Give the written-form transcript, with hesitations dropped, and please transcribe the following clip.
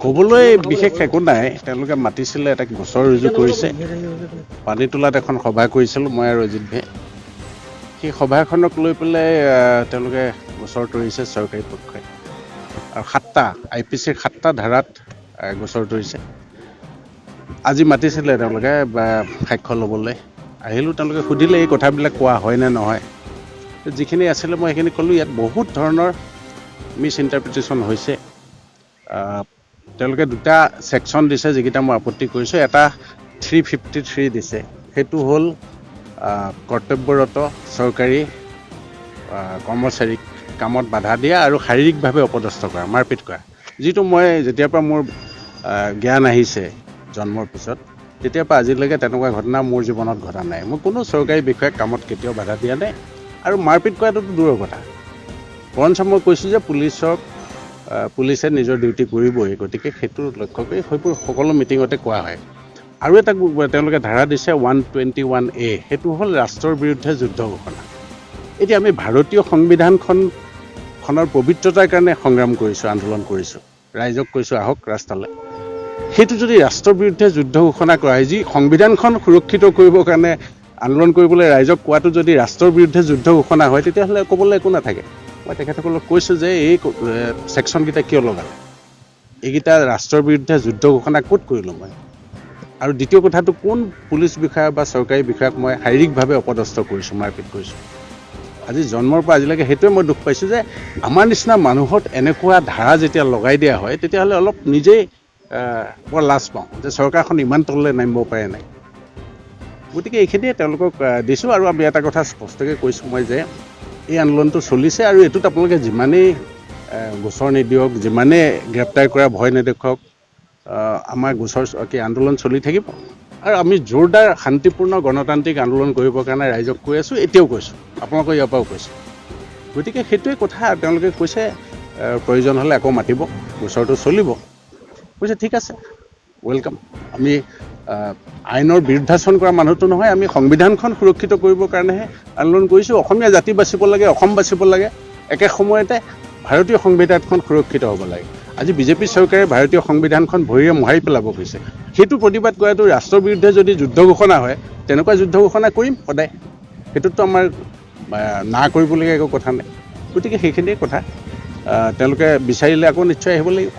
ক'বলৈ বিশেষ একো নাই। তেওঁলোকে মাতিছিলে, এটা গোচৰ ৰুজু কৰিছে। পানী তোলাত এখন সভা কৰিছিলোঁ মই আৰু অজিত ভাই। সেই সভাখনক লৈ পেলাই তেওঁলোকে গোচৰ তৰিছে চৰকাৰী পক্ষই। আৰু 7টা IPCৰ 7টা ধাৰাত গোচৰ তৰিছে। আজি মাতিছিলে তেওঁলোকে সাক্ষ্য ল'বলৈ। আহিলোঁ, তেওঁলোকে সুধিলে এই কথাবিলাক কোৱা হয় নে নহয়। যিখিনি আছিলে মই সেইখিনি ক'লোঁ। ইয়াত বহুত ধৰণৰ মিছ ইণ্টাৰপ্ৰিটেশ্যন হৈছে। তেওঁলোকে 2টা ছেকশ্যন দিছে, যিকেইটা মই আপত্তি কৰিছোঁ। এটা 353 দিছে, সেইটো হ'ল কৰ্তব্যৰত চৰকাৰী কৰ্মচাৰীক কামত বাধা দিয়া আৰু শাৰীৰিকভাৱে অপদস্থ কৰা, মাৰপিট কৰা। যিটো মই যেতিয়াৰ পৰা মোৰ জ্ঞান আহিছে জন্মৰ পিছত, তেতিয়াৰ পৰা আজিলৈকে তেনেকুৱা ঘটনা মোৰ জীৱনত ঘটা নাই। মই কোনো চৰকাৰী বিষয়াক কামত কেতিয়াও বাধা দিয়া নাই। আৰু মাৰপিট কৰাটোতো দূৰৰ কথা। বৰঞ্চ মই কৈছোঁ যে পুলিচে নিজৰ ডিউটি কৰিবই, গতিকে সেইটো লক্ষ্য কৰি সেইবোৰ সকলো মিটিঙতে কোৱা হয়। আৰু এটা তেওঁলোকে ধাৰা দিছে 121A, সেইটো হ'ল ৰাষ্ট্ৰৰ বিৰুদ্ধে যুদ্ধ ঘোষণা। এতিয়া আমি ভাৰতীয় সংবিধানখনৰ পবিত্ৰতাৰ কাৰণে সংগ্ৰাম কৰিছোঁ, আন্দোলন কৰিছোঁ, ৰাইজক কৈছোঁ আহক ৰাস্তালৈ। সেইটো যদি ৰাষ্ট্ৰৰ বিৰুদ্ধে যুদ্ধ ঘোষণা কৰা হয়, যি সংবিধানখন সুৰক্ষিত কৰিবৰ কাৰণে আন্দোলন কৰিবলৈ ৰাইজক কোৱাটো যদি ৰাষ্ট্ৰৰ বিৰুদ্ধে যুদ্ধ ঘোষণা হয়, তেতিয়াহ'লে ক'বলৈ একো নাথাকে। মই তেখেতসকলক কৈছোঁ যে এই ছেকশ্যনকেইটা কিয় লগালে? এইকেইটা ৰাষ্ট্ৰৰ বিৰুদ্ধে যুদ্ধ ঘোষণা ক'ত কৰিলোঁ মই? আৰু দ্বিতীয় কথাটো, কোন পুলিচ বিষয়া বা চৰকাৰী বিষয়াক মই শাৰীৰিকভাৱে অপদস্থ কৰিছোঁ, মাৰপিট কৰিছোঁ? আজি জন্মৰ পৰা আজিলৈকে সেইটোৱে মই দুখ পাইছোঁ যে আমাৰ নিচিনা মানুহত এনেকুৱা ধাৰা যেতিয়া লগাই দিয়া হয়, তেতিয়াহ'লে অলপ নিজেই বৰ লাজ পাওঁ যে চৰকাৰখন ইমান তললৈ নামিব পাৰে নাই। গতিকে এইখিনিয়ে তেওঁলোকক দিছোঁ। আৰু আমি এটা কথা স্পষ্টকৈ কৈছোঁ মই যে এই আন্দোলনটো চলিছে, আৰু এইটোত আপোনালোকে যিমানেই গোচৰ নিদিয়ক, যিমানেই গ্ৰেপ্তাৰ কৰা ভয় নেদেখুৱাওক, আমাৰ আন্দোলন চলি থাকিব। আৰু আমি জোৰদাৰ শান্তিপূৰ্ণ গণতান্ত্ৰিক আন্দোলন কৰিবৰ কাৰণে ৰাইজক কৈ আছোঁ, এতিয়াও কৈছোঁ, আপোনালোকৰ ইয়াৰ পৰাও কৈছোঁ। গতিকে সেইটোৱে কথা। তেওঁলোকে কৈছে প্ৰয়োজন হ'লে আকৌ মাতিব, গোচৰটো চলিব। কৈছে ঠিক আছে, ৱেলকাম। আমি আইনৰ বিৰুদ্ধাচৰণ কৰা মানুহটো নহয়, আমি সংবিধানখন সুৰক্ষিত কৰিবৰ কাৰণেহে আন্দোলন কৰিছোঁ। অসমীয়া জাতি বাচিব লাগে, অসম বাচিব লাগে, একে সময়তে ভাৰতীয় সংবিধানখন সুৰক্ষিত হ'ব লাগে। আজি বিজেপি চৰকাৰে ভাৰতীয় সংবিধানখন ভৰিৰে মোহাৰি পেলাব খুজিছে। সেইটো প্ৰতিবাদ কৰাটো ৰাষ্ট্ৰৰ বিৰুদ্ধে যদি যুদ্ধ ঘোষণা হয়, তেনেকুৱা যুদ্ধ ঘোষণা কৰিম সদায়। সেইটোতো আমাৰ না কৰিবলগীয়া একো কথা নাই। গতিকে সেইখিনিয়ে কথা। তেওঁলোকে বিচাৰিলে আকৌ নিশ্চয় আহিব লাগিব।